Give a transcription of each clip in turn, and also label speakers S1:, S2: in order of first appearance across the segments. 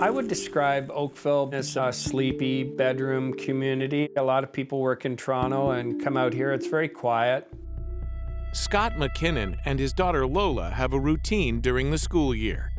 S1: I would describe Oakville as a sleepy bedroom community. A lot of people work in Toronto and come out here. It's very quiet.
S2: Scott McKinnon and his daughter Lola have a routine during the school year.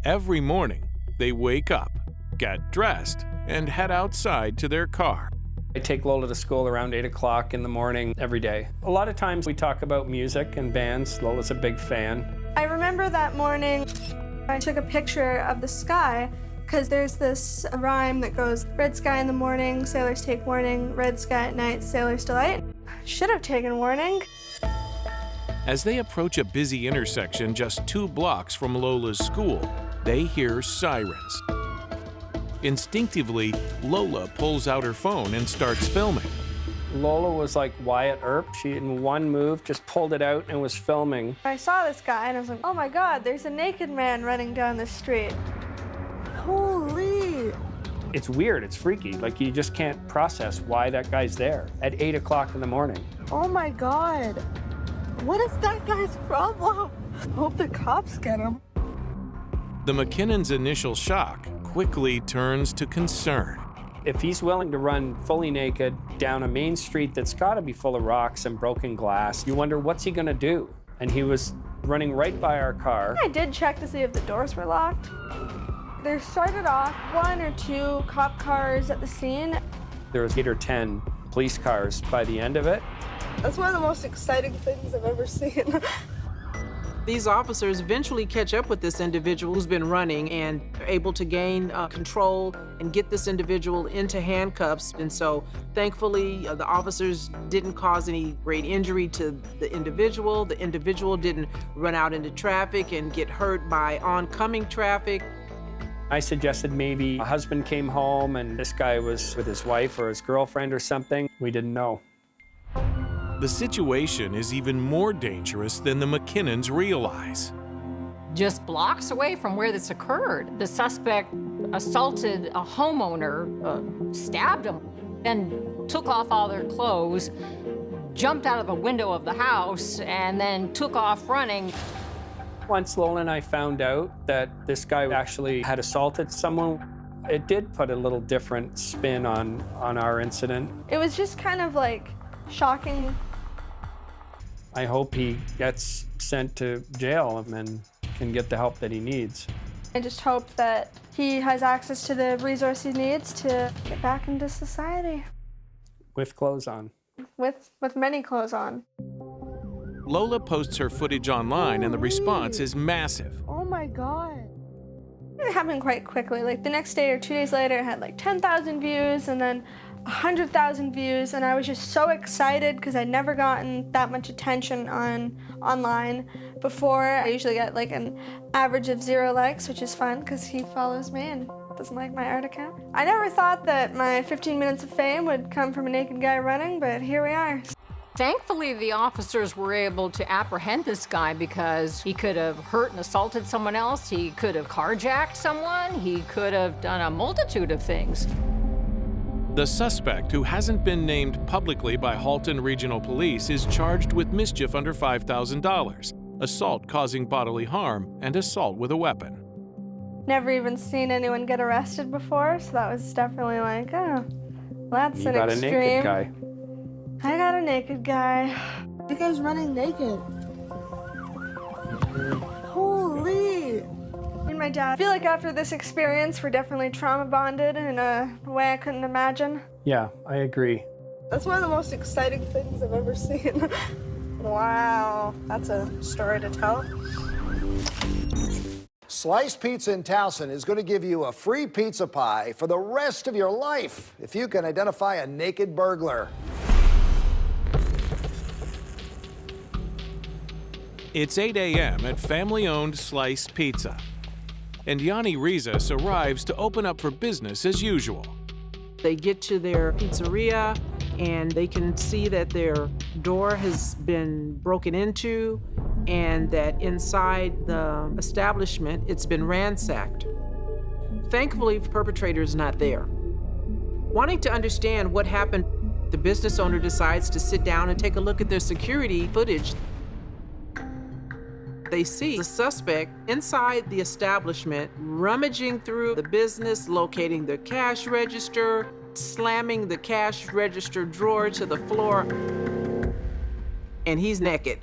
S2: Every morning, they wake up, get dressed, and head outside to their car.
S1: I take Lola to school around 8 o'clock in the morning every day. A lot of times we talk about music and bands. Lola's a big fan.
S3: I remember that morning I took a picture of the sky because there's this rhyme that goes, red sky in the morning, sailors take warning, red sky at night, sailors delight. Should have taken warning.
S2: As they approach a busy intersection just 2 blocks from Lola's school, they hear sirens. Instinctively, Lola pulls out her phone and starts filming.
S1: Lola was like Wyatt Earp. She, in one move, just pulled it out and was filming.
S3: I saw this guy and I was like, oh my God, there's a naked man running down the street. Holy.
S1: It's weird, it's freaky. Like, you just can't process why that guy's there at 8 o'clock in the morning.
S3: Oh my God. What is that guy's problem? Hope the cops get him.
S2: The McKinnons' initial shock quickly turns to concern.
S1: If he's willing to run fully naked down a main street that's gotta be full of rocks and broken glass, you wonder what's he gonna do? And he was running right by our car.
S3: I did check to see if the doors were locked. There started off 1 or 2 cop cars at the scene.
S1: There was 8 or 10 police cars by the end of it.
S3: That's one of the most exciting things I've ever seen.
S4: These officers eventually catch up with this individual who's been running and are able to gain control and get this individual into handcuffs. And so thankfully, the officers didn't cause any great injury to the individual. The individual didn't run out into traffic and get hurt by oncoming traffic.
S1: I suggested maybe a husband came home and this guy was with his wife or his girlfriend or something. We didn't know.
S2: The situation is even more dangerous than the McKinnons realize.
S5: Just blocks away from where this occurred, the suspect assaulted a homeowner, stabbed him, and took off all their clothes, jumped out of the window of the house, and then took off running.
S1: Once Lola and I found out that this guy actually had assaulted someone, it did put a little different spin on our incident.
S3: It was just kind of like shocking.
S1: I hope he gets sent to jail and can get the help that he needs.
S3: I just hope that he has access to the resources he needs to get back into society.
S1: With clothes on.
S3: With many clothes on.
S2: Lola posts her footage online and the response is massive.
S3: Oh my God. It happened quite quickly. Like the next day or 2 days later, it had like 10,000 views and then 100,000 views, and I was just so excited because I'd never gotten that much attention online before. I usually get like an average of 0 likes, which is fun because he follows me and doesn't like my art account. I never thought that my 15 minutes of fame would come from a naked guy running, but here we are.
S5: Thankfully, the officers were able to apprehend this guy because he could have hurt and assaulted someone else, he could have carjacked someone, he could have done a multitude of things.
S2: The suspect, who hasn't been named publicly by Halton Regional Police, is charged with mischief under $5,000, assault causing bodily harm, and assault with a weapon.
S3: Never even seen anyone get arrested before, so that was definitely like, oh, well, that's an extreme.
S1: You got a naked guy.
S3: I got a naked guy. The guy's running naked. Holy. Me and my dad, I feel like after this experience, we're definitely trauma bonded in a way I couldn't imagine.
S1: Yeah, I agree.
S3: That's one of the most exciting things I've ever seen. Wow, that's a story to tell.
S6: Slice Pizza in Towson is going to give you a free pizza pie for the rest of your life if you can identify a naked burglar.
S2: It's 8 a.m. at family-owned Slice Pizza, and Yanni Rizas arrives to open up for business as usual.
S4: They get to their pizzeria and they can see that their door has been broken into and that inside the establishment, it's been ransacked. Thankfully, the perpetrator is not there. Wanting to understand what happened, the business owner decides to sit down and take a look at their security footage. they see the suspect inside the establishment, rummaging through the business, locating the cash register, slamming the cash register drawer to the floor, and he's naked.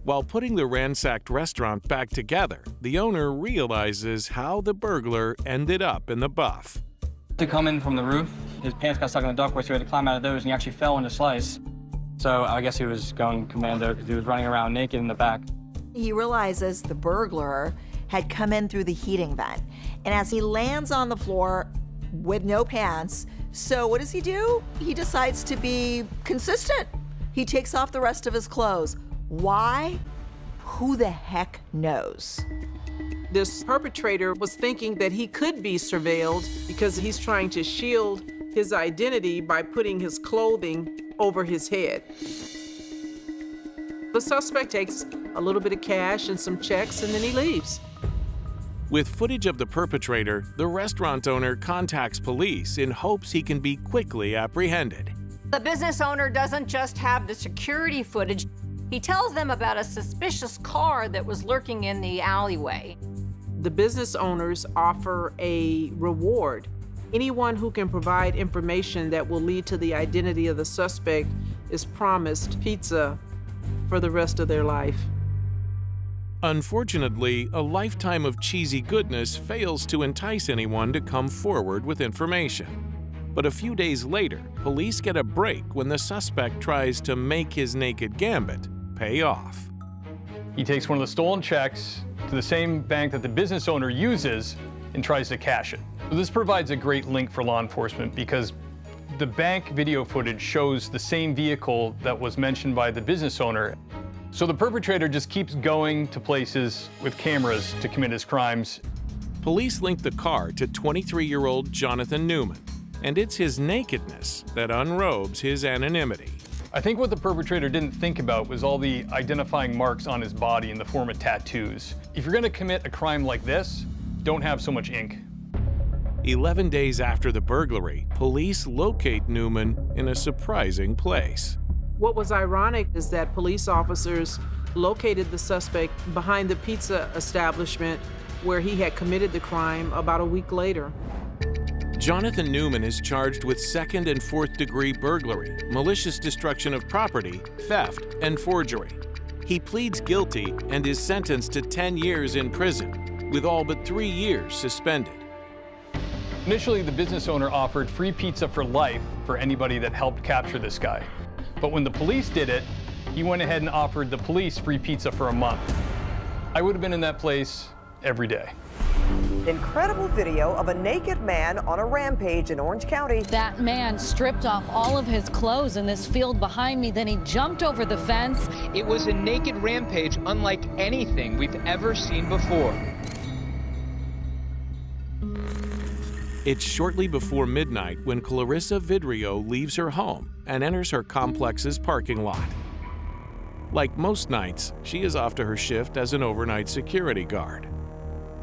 S2: While putting the ransacked restaurant back together, the owner realizes how the burglar ended up in the buff.
S7: To come in from the roof, his pants got stuck in the ductwork, so he had to climb out of those, and he actually fell into slice. So I guess he was going commando because he was running around naked in the back.
S8: He realizes the burglar had come in through the heating vent. And as he lands on the floor with no pants, so what does he do? He decides to be consistent. He takes off the rest of his clothes. Why? Who the heck knows?
S4: This perpetrator was thinking that he could be surveilled because he's trying to shield his identity by putting his clothing over his head. The suspect takes a little bit of cash and some checks, and then he leaves.
S2: With footage of the perpetrator, the restaurant owner contacts police in hopes he can be quickly apprehended.
S5: The business owner doesn't just have the security footage. He tells them about a suspicious car that was lurking in the alleyway.
S4: The business owners offer a reward. Anyone who can provide information that will lead to the identity of the suspect is promised pizza for the rest of their life.
S2: Unfortunately, a lifetime of cheesy goodness fails to entice anyone to come forward with information. But a few days later, police get a break when the suspect tries to make his naked gambit pay off.
S9: He takes one of the stolen checks to the same bank that the business owner uses and tries to cash it. So this provides a great link for law enforcement because the bank video footage shows the same vehicle that was mentioned by the business owner. So the perpetrator just keeps going to places with cameras to commit his crimes.
S2: Police link the car to 23-year-old Jonathan Newman, and it's his nakedness that unrobes his anonymity.
S9: I think what the perpetrator didn't think about was all the identifying marks on his body in the form of tattoos. If you're going to commit a crime like this, don't have so much ink.
S2: 11 days after the burglary, police locate Newman in a surprising place.
S4: What was ironic is that police officers located the suspect behind the pizza establishment where he had committed the crime about a week later.
S2: Jonathan Newman is charged with second and fourth-degree burglary, malicious destruction of property, theft, and forgery. He pleads guilty and is sentenced to 10 years in prison, with all but 3 years suspended.
S9: Initially, the business owner offered free pizza for life for anybody that helped capture this guy. But when the police did it, he went ahead and offered the police free pizza for a month. I would have been in that place every day.
S10: Incredible video of a naked man on a rampage in Orange County.
S11: That man stripped off all of his clothes in this field behind me, then he jumped over the fence.
S12: It was a naked rampage unlike anything we've ever seen before.
S2: It's shortly before midnight when Clarissa Vidrio leaves her home and enters her complex's parking lot. Like most nights, she is off to her shift as an overnight security guard.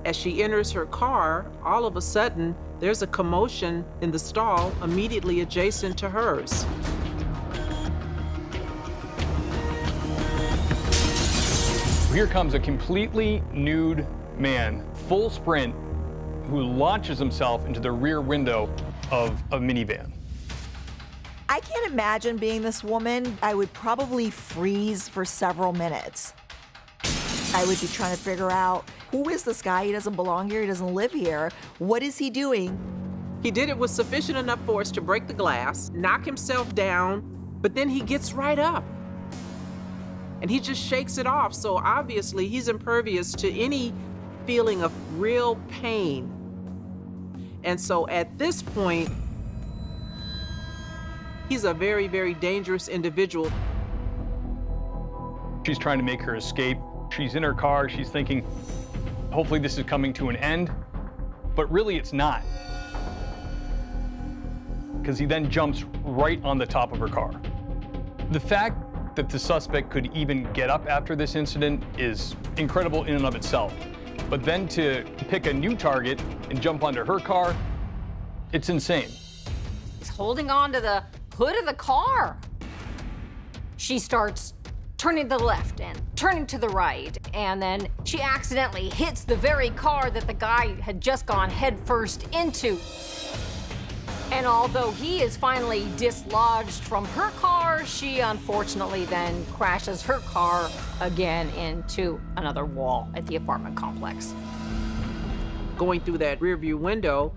S4: As she enters her car, all of a sudden, there's a commotion in the stall immediately adjacent to hers.
S9: Here comes a completely nude man, full sprint, who launches himself into the rear window of a minivan.
S8: I can't imagine being this woman. I would probably freeze for several minutes. I would be trying to figure out, who is this guy? He doesn't belong here. He doesn't live here. What is he doing?
S4: He did it with sufficient enough force to break the glass, knock himself down, but then he gets right up. And he just shakes it off. So obviously he's impervious to any feeling of real pain. And so at this point, he's a very, very dangerous individual.
S9: She's trying to make her escape. She's in her car, she's thinking, hopefully this is coming to an end, but really it's not. Because he then jumps right on the top of her car. The fact that the suspect could even get up after this incident is incredible in and of itself. But then to pick a new target and jump onto her car, it's insane.
S5: He's holding on to the hood of the car. She starts turning to the left and turning to the right. And then she accidentally hits the very car that the guy had just gone headfirst into. And although he is finally dislodged from her car, she unfortunately then crashes her car again into another wall at the apartment complex.
S4: Going through that rearview window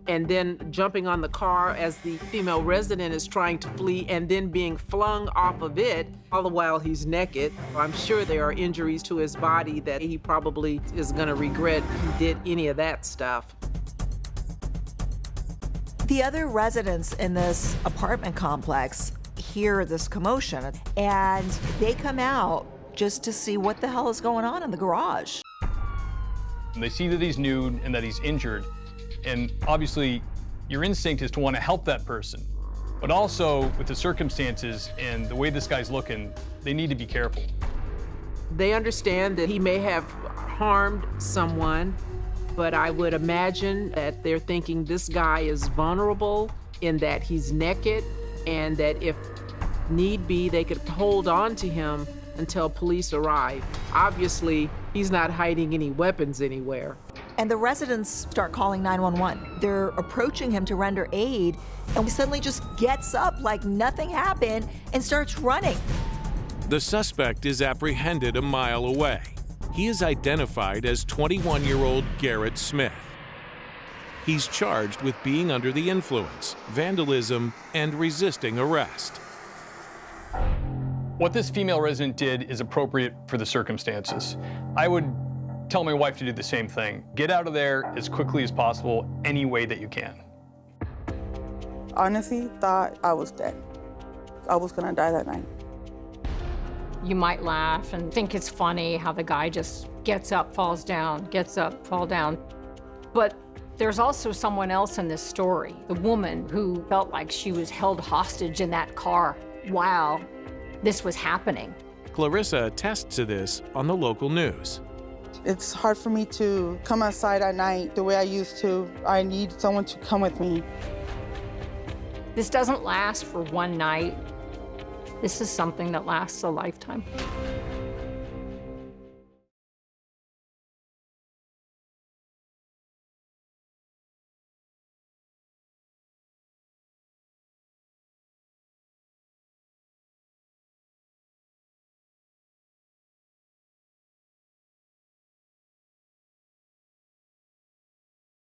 S4: and then jumping on the car as the female resident is trying to flee and then being flung off of it, all the while he's naked. I'm sure there are injuries to his body that he probably is gonna regret he did any of that stuff.
S8: The other residents in this apartment complex hear this commotion and they come out just to see what the hell is going on in the garage.
S9: And they see that he's nude and that he's injured. And obviously, your instinct is to want to help that person. But also, with the circumstances and the way this guy's looking, they need to be careful.
S4: They understand that he may have harmed someone, but I would imagine that they're thinking this guy is vulnerable in that he's naked and that if need be, they could hold on to him until police arrive. Obviously, he's not hiding any weapons anywhere.
S8: And the residents start calling 911. They're approaching him to render aid, and he suddenly just gets up like nothing happened and starts running.
S2: The suspect is apprehended a mile away. He is identified as 21-year-old Garrett Smith. He's charged with being under the influence, vandalism, and resisting arrest.
S9: What this female resident did is appropriate for the circumstances. I would tell my wife to do the same thing. Get out of there as quickly as possible, any way that you can.
S13: Honestly, thought I was dead. I was gonna die that night.
S5: You might laugh and think it's funny how the guy just gets up, falls down, gets up, fall down. But there's also someone else in this story, the woman who felt like she was held hostage in that car while this was happening.
S2: Clarissa attests to this on the local news.
S13: It's hard for me to come outside at night the way I used to. I need someone to come with me.
S5: This doesn't last for one night. This is something that lasts a lifetime.